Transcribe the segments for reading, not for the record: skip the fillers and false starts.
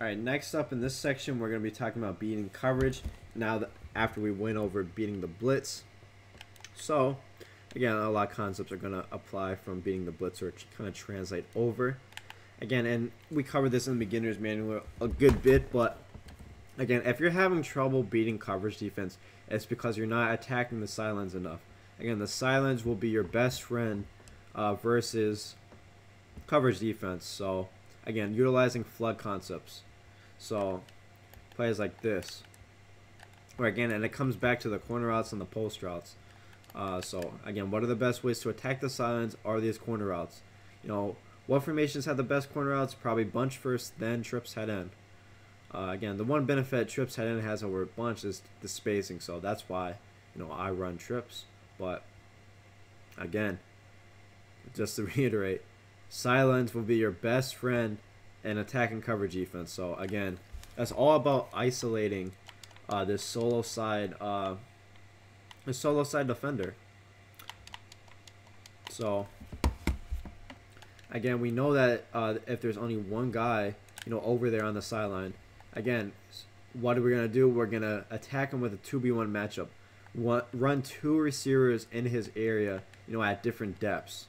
Alright, next up in this section, we're going to be talking about beating coverage now that after we went over beating the blitz. So, again, a lot of concepts are going to apply from beating the blitz or kind of translate over. Again, and we covered this in the beginner's manual a good bit, but again, if you're having trouble beating coverage defense, it's because you're not attacking the sidelines enough. Again, the sidelines will be your best friend versus coverage defense. So, again, utilizing flood concepts. So, plays like this. Or again, and it comes back to the corner routes and the post routes. So, again, what are the best ways to attack the sidelines are these corner routes. You know, what formations have the best corner routes? Probably bunch first, then trips head end. Again, the one benefit trips head end has over bunch is the spacing. So, that's why, you know, I run trips. But, again, just to reiterate, sidelines will be your best friend in attacking coverage defense. So again, that's all about isolating this solo side defender. So again, we know that if there's only one guy, you know, over there on the sideline, again, what are we gonna do? We're gonna attack him with a 2v1 matchup. Run two receivers in his area, you know, at different depths.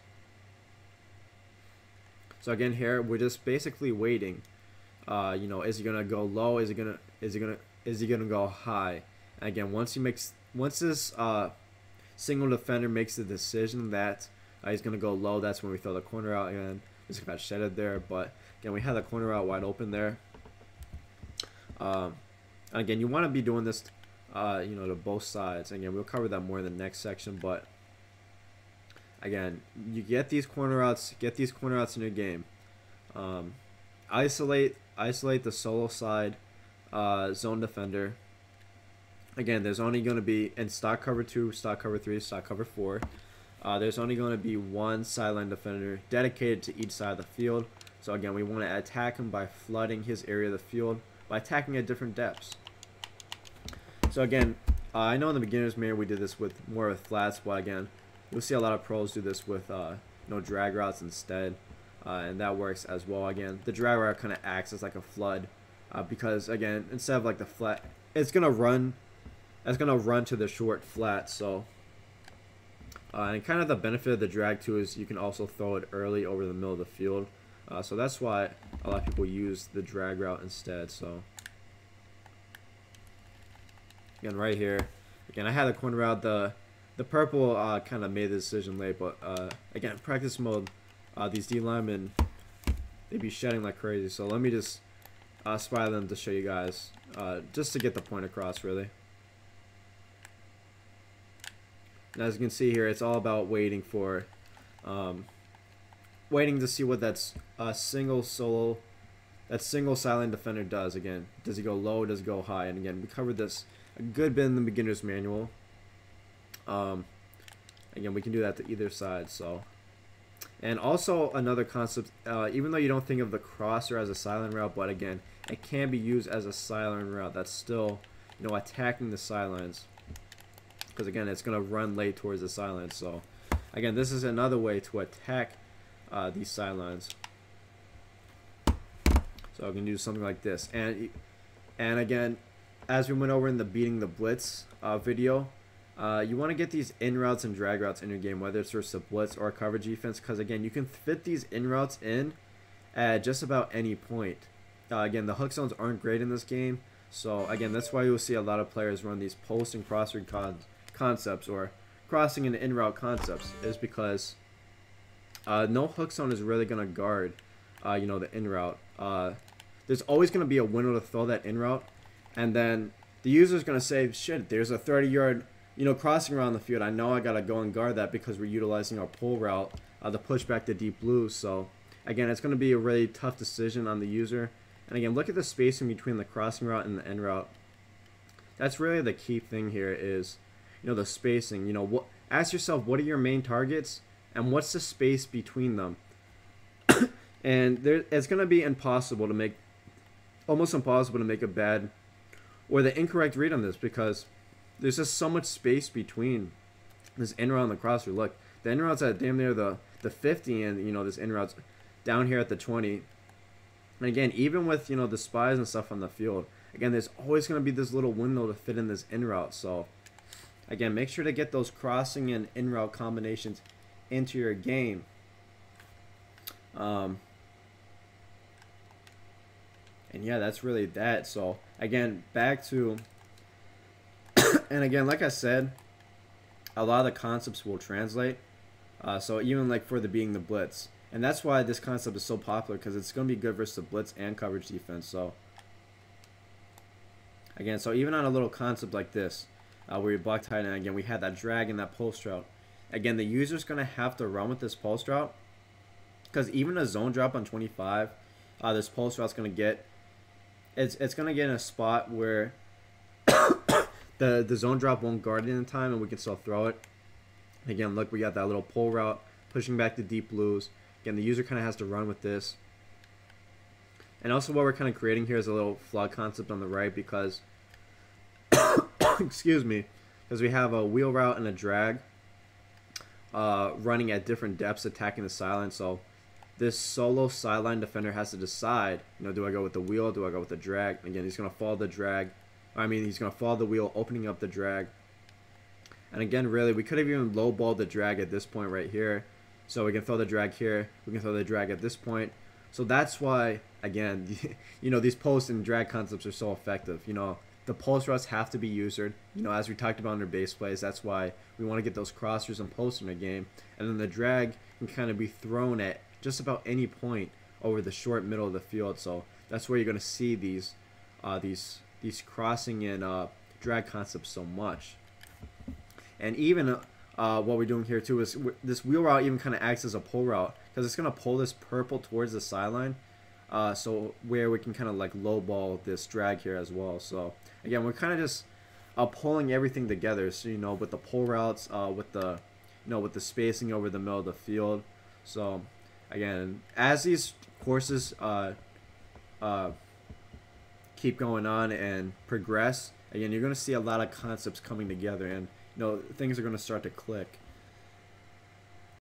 So again, here we're just basically waiting. You know, is he gonna go low? Is he gonna go high? And again, once this single defender makes the decision that he's gonna go low, that's when we throw the corner out again. Just got shedded there, but again, we had the corner out wide open there. Again, you want to be doing this, you know, to both sides. Again, we'll cover that more in the next section, but. Again, you get these corner routes in your game. Isolate the solo side zone defender. Again, there's only going to be in stock cover 2, stock cover 3, stock cover 4. There's only going to be one sideline defender dedicated to each side of the field. So again, we want to attack him by flooding his area of the field by attacking at different depths. So again, I know in the beginner's manual we did this with more with flats, but again, you'll see a lot of pros do this with you know, drag routes instead, and that works as well. Again, the drag route kind of acts as like a flood because again, instead of like the flat, it's gonna run to the short flat. So and kind of the benefit of the drag too is you can also throw it early over the middle of the field. So that's why a lot of people use the drag route instead. So again, right here, again, I had the corner route. The purple kind of made the decision late, but again, practice mode, these D linemen, they be shedding like crazy. So let me just spy them to show you guys, just to get the point across, really. And as you can see here, it's all about waiting for, waiting to see what that single silent defender does. Again, does he go low? Does he go high? And again, we covered this a good bit in the beginner's manual. Again, we can do that to either side. So, and also another concept, even though you don't think of the crosser as a silent route, but again, it can be used as a silent route. That's still, you know, attacking the sidelines, because again, it's going to run late towards the sidelines. So again, this is another way to attack these sidelines. So I can do something like this, and again, as we went over in the beating the blitz video, you want to get these in routes and drag routes in your game, whether it's versus a blitz or a coverage defense, because again, you can fit these in routes in at just about any point. Again, the hook zones aren't great in this game, so again, that's why you'll see a lot of players run these post and cross read concepts or crossing and in route concepts, is because no hook zone is really going to guard you know, the in route. There's always going to be a window to throw that in route, and then the user's going to say, shit, there's a 30-yard, you know, crossing around the field. I know I got to go and guard that because we're utilizing our pull route, the push back to deep blue. So again, it's going to be a really tough decision on the user. And again, look at the spacing between the crossing route and the end route. That's really the key thing here is, you know, the spacing. You know, ask yourself, what are your main targets and what's the space between them? And it's going to be impossible to make, almost impossible to make a bad or the incorrect read on this, because there's just so much space between this in route and the crosser. Look, the in route's at damn near the 50, and you know, this in route's down here at the 20. And again, even with, you know, the spies and stuff on the field, again, there's always going to be this little window to fit in this in route. So again, make sure to get those crossing and in route combinations into your game. And yeah, that's really that. So again, back to, and again, like I said, a lot of the concepts will translate. So even like for the being the blitz, and that's why this concept is so popular, because it's going to be good versus the blitz and coverage defense. So again, so even on a little concept like this, where you block tight end, again, we had that drag and that post route. Again, the user's going to have to run with this post route, because even a zone drop on 25, this post route's going to get, it's going to get in a spot where the zone drop won't guard it in time, and we can still throw it. Again, look, we got that little pull route, pushing back the deep blues. Again, the user kind of has to run with this. And also what we're kind of creating here is a little flawed concept on the right, because, excuse me, because we have a wheel route and a drag running at different depths, attacking the sideline. So this solo sideline defender has to decide, you know, do I go with the wheel, do I go with the drag? Again, he's going to follow the drag. I mean, he's going to follow the wheel, opening up the drag. And again, really, we could have even lowballed the drag at this point right here. So we can throw the drag here. We can throw the drag at this point. So that's why, again, you know, these post and drag concepts are so effective. You know, the post routes have to be usered. You know, as we talked about in our base plays, that's why we want to get those crossers and posts in the game. And then the drag can kind of be thrown at just about any point over the short middle of the field. So that's where you're going to see these crossing and drag concepts so much. And even what we're doing here too is this wheel route even kind of acts as a pull route, because it's going to pull this purple towards the sideline, so where we can kind of like low ball this drag here as well. So again, we're kind of just pulling everything together. So, you know, with the pull routes, with the, you know, with the spacing over the middle of the field. So again, as these courses keep going on and progress, again, you're going to see a lot of concepts coming together, and you know, things are going to start to click.